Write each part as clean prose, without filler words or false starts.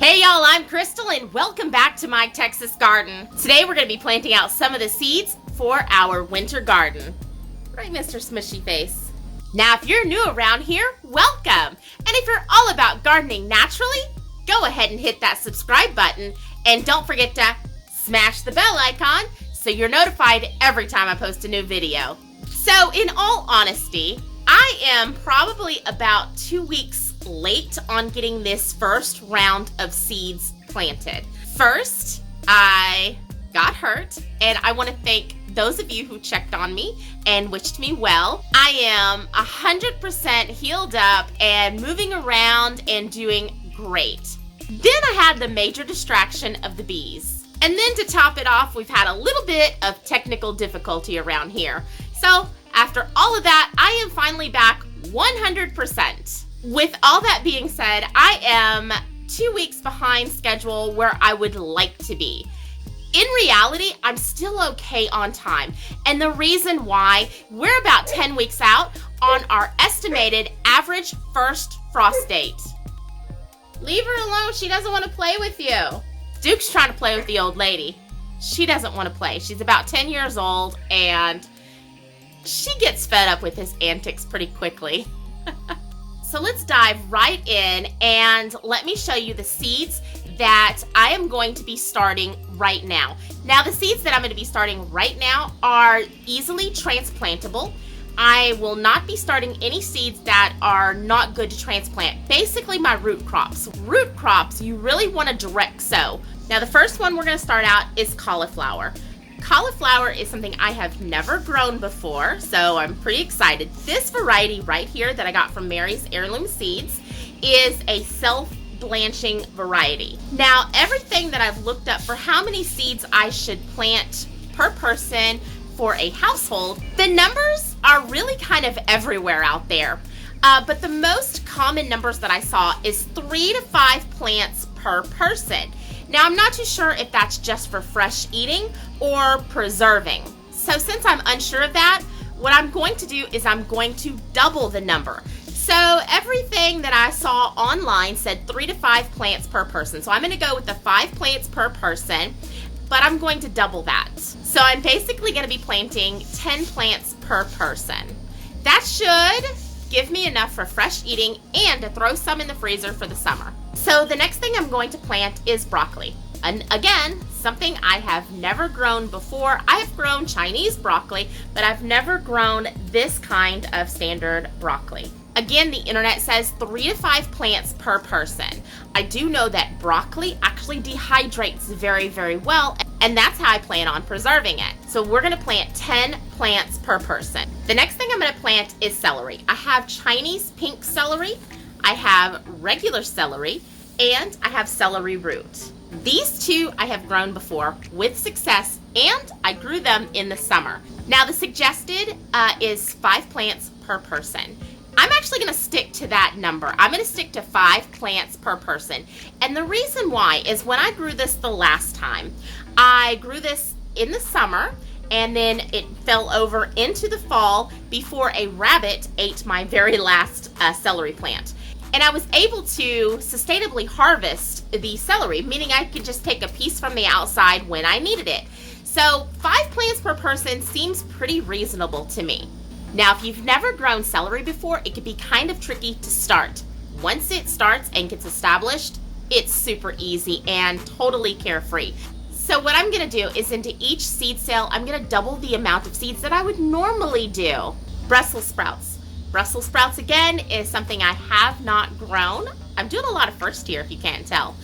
Hey y'all, I'm Krystal and welcome back to my Texas garden. Today we're going to be planting out some of the seeds for our winter garden. Right, Mr. Smushy Face? Now if you're new around here, welcome! And if you're all about gardening naturally, go ahead and hit that subscribe button and don't forget to smash the bell icon so you're notified every time I post a new video. So in all honesty, I am probably about 2 weeks late on getting this first round of seeds planted. First, I got hurt, and I want to thank those of you who checked on me and wished me well. I am 100% healed up and moving around and doing great. Then I had the major distraction of the bees. And then to top it off, we've had a little bit of technical difficulty around here. So after all of that, I am finally back 100%. With all that being said, I am 2 weeks behind schedule where I would like to be. In reality, I'm still okay on time. And the reason why, we're about 10 weeks out on our estimated average first frost date. Leave her alone, she doesn't want to play with you. Duke's trying to play with the old lady. She doesn't want to play. She's about 10 years old and she gets fed up with his antics pretty quickly. So let's dive right in and let me show you the seeds that I am going to be starting right now. Now the seeds that I'm going to be starting right now are easily transplantable. I will not be starting any seeds that are not good to transplant. Basically my root crops. Root crops you really want to direct sow. Now the first one we're going to start out is cauliflower. Cauliflower is something I have never grown before, so I'm pretty excited. This variety right here that I got from Mary's Heirloom Seeds is a self-blanching variety. Now, everything that I've looked up for how many seeds I should plant per person for a household, the numbers are really kind of everywhere out there. But the most common numbers that I saw is 3 to 5 plants per person. Now, I'm not too sure if that's just for fresh eating or preserving. So since I'm unsure of that, what I'm going to do is I'm going to double the number. So everything that I saw online said 3 to 5 plants per person. So I'm going to go with the 5 plants per person, but I'm going to double that. So I'm basically going to be planting 10 plants per person. That should give me enough for fresh eating and to throw some in the freezer for the summer. So the next thing I'm going to plant is broccoli. And again, something I have never grown before. I have grown Chinese broccoli, but I've never grown this kind of standard broccoli. Again, the internet says 3 to 5 plants per person. I do know that broccoli actually dehydrates very, very well, and that's how I plan on preserving it. So we're gonna plant 10 plants per person. The next thing I'm gonna plant is celery. I have Chinese pink celery, I have regular celery, and I have celery root. These two I have grown before with success, and I grew them in the summer. Now the suggested is 5 plants per person. I'm actually going to stick to that number. I'm going to stick to 5 plants per person. And the reason why is when I grew this the last time, I grew this in the summer and then it fell over into the fall before a rabbit ate my very last celery plant. And I was able to sustainably harvest the celery, meaning I could just take a piece from the outside when I needed it. So 5 plants per person seems pretty reasonable to me. Now, if you've never grown celery before, it can be kind of tricky to start. Once it starts and gets established, it's super easy and totally carefree. So what I'm gonna do is into each seed sale, I'm gonna double the amount of seeds that I would normally do. Brussels sprouts. Brussels sprouts, again, is something I have not grown. I'm doing a lot of first here, if you can't tell.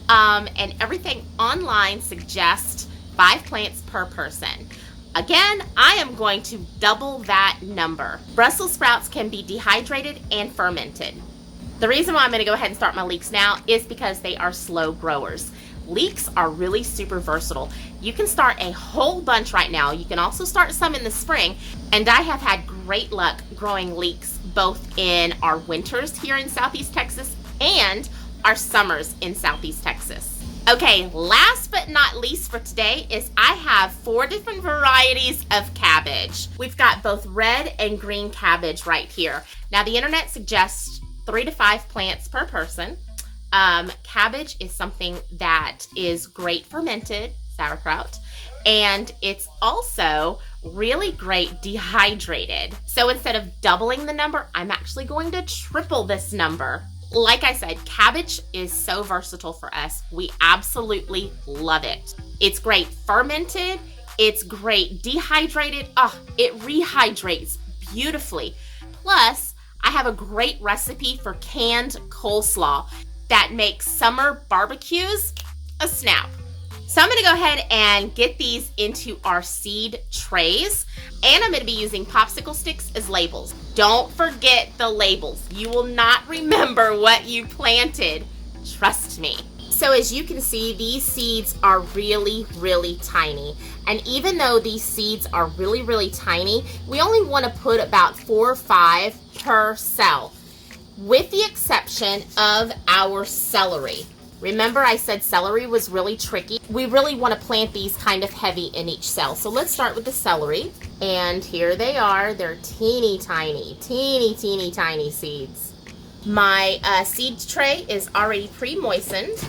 And everything online suggests 5 plants per person. Again, I am going to double that number. Brussels sprouts can be dehydrated and fermented. The reason why I'm going to go ahead and start my leeks now is because they are slow growers. Leeks are really super versatile. You can start a whole bunch right now. You can also start some in the spring. And I have had great luck growing leeks both in our winters here in Southeast Texas and our summers in Southeast Texas. Okay, last but not least for today is I have 4 different varieties of cabbage. We've got both red and green cabbage right here. Now the internet suggests 3 to 5 plants per person. Cabbage is something that is great fermented, sauerkraut, and it's also really great dehydrated. So instead of doubling the number, I'm actually going to triple this number. Like I said, cabbage is so versatile for us. We absolutely love it. It's great fermented. It's great dehydrated. It rehydrates beautifully. Plus, I have a great recipe for canned coleslaw that makes summer barbecues a snap. So I'm going to go ahead and get these into our seed trays, and I'm going to be using popsicle sticks as labels. Don't forget the labels. You will not remember what you planted. Trust me. So as you can see, these seeds are really, really tiny. And even though these seeds are really, really tiny, we only want to put about 4 or 5 per cell, with the exception of our celery. Remember I said celery was really tricky? We really want to plant these kind of heavy in each cell. So let's start with the celery. And here they are. They're teeny tiny seeds. My seed tray is already pre-moistened.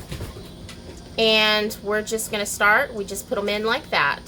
And we're just going to start. We just put them in like that.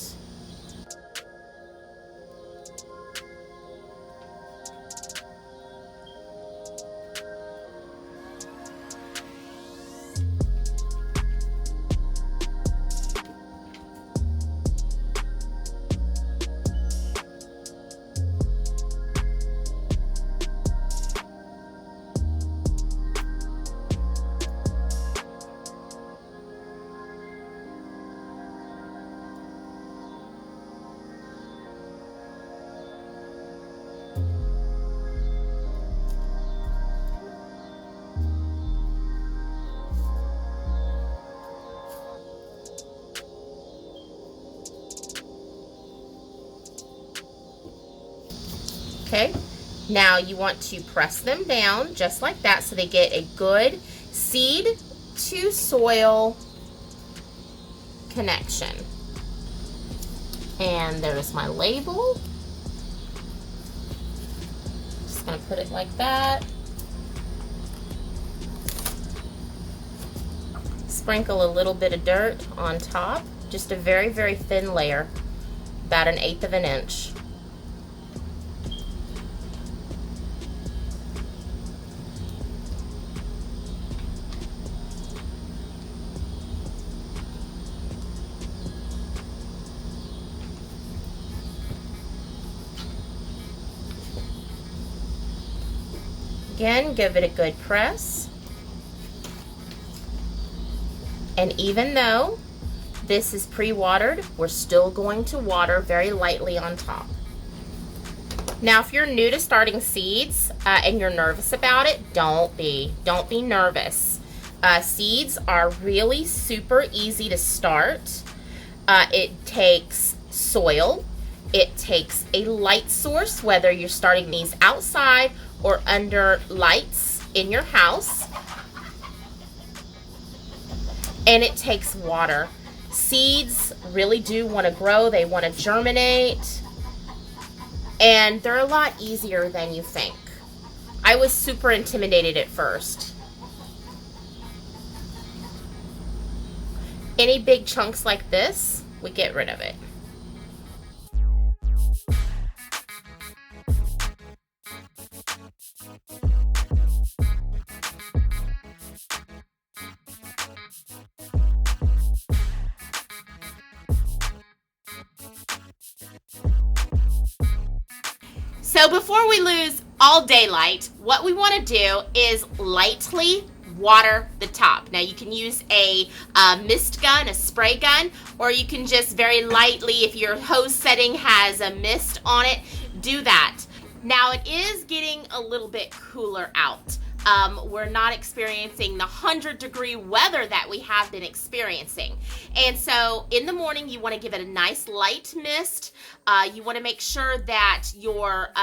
Okay, now you want to press them down just like that so they get a good seed to soil connection. And there's my label. Just gonna put it like that. Sprinkle a little bit of dirt on top, just a very, very thin layer, about 1/8 of an inch. Again, give it a good press. And even though this is pre-watered, we're still going to water very lightly on top. Now, if you're new to starting seeds and you're nervous about it, don't be nervous. Seeds are really super easy to start. It takes soil. It takes a light source, whether you're starting these outside or under lights in your house. And it takes water. Seeds really do want to grow. They want to germinate. And they're a lot easier than you think. I was super intimidated at first. Any big chunks like this, we get rid of it. So before we lose all daylight, what we want to do is lightly water the top. Now you can use a mist gun, a spray gun, or you can just very lightly, if your hose setting has a mist on it, do that. Now it is getting a little bit cooler out. We're not experiencing the 100-degree weather that we have been experiencing. And so in the morning, you want to give it a nice light mist. You want to make sure that your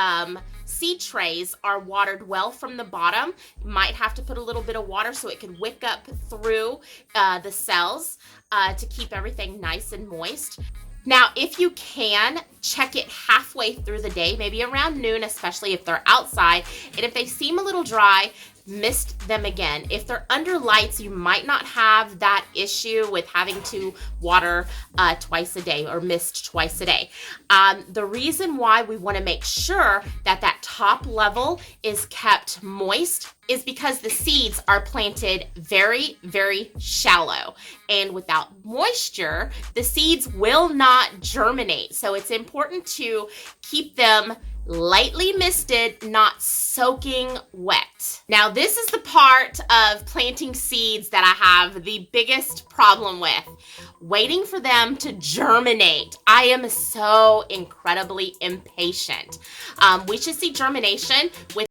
seed trays are watered well from the bottom. You might have to put a little bit of water so it can wick up through the cells to keep everything nice and moist. Now, if you can, check it halfway through the day, maybe around noon, especially if they're outside. And if they seem a little dry, mist them again. If they're under lights, you might not have that issue with having to water twice a day or mist twice a day. The reason why we want to make sure that that top level is kept moist is because the seeds are planted very, very shallow. And without moisture, the seeds will not germinate. So it's important to keep them lightly misted, not soaking wet. Now, this is the part of planting seeds that I have the biggest problem with, waiting for them to germinate. I am so incredibly impatient. We should see germination with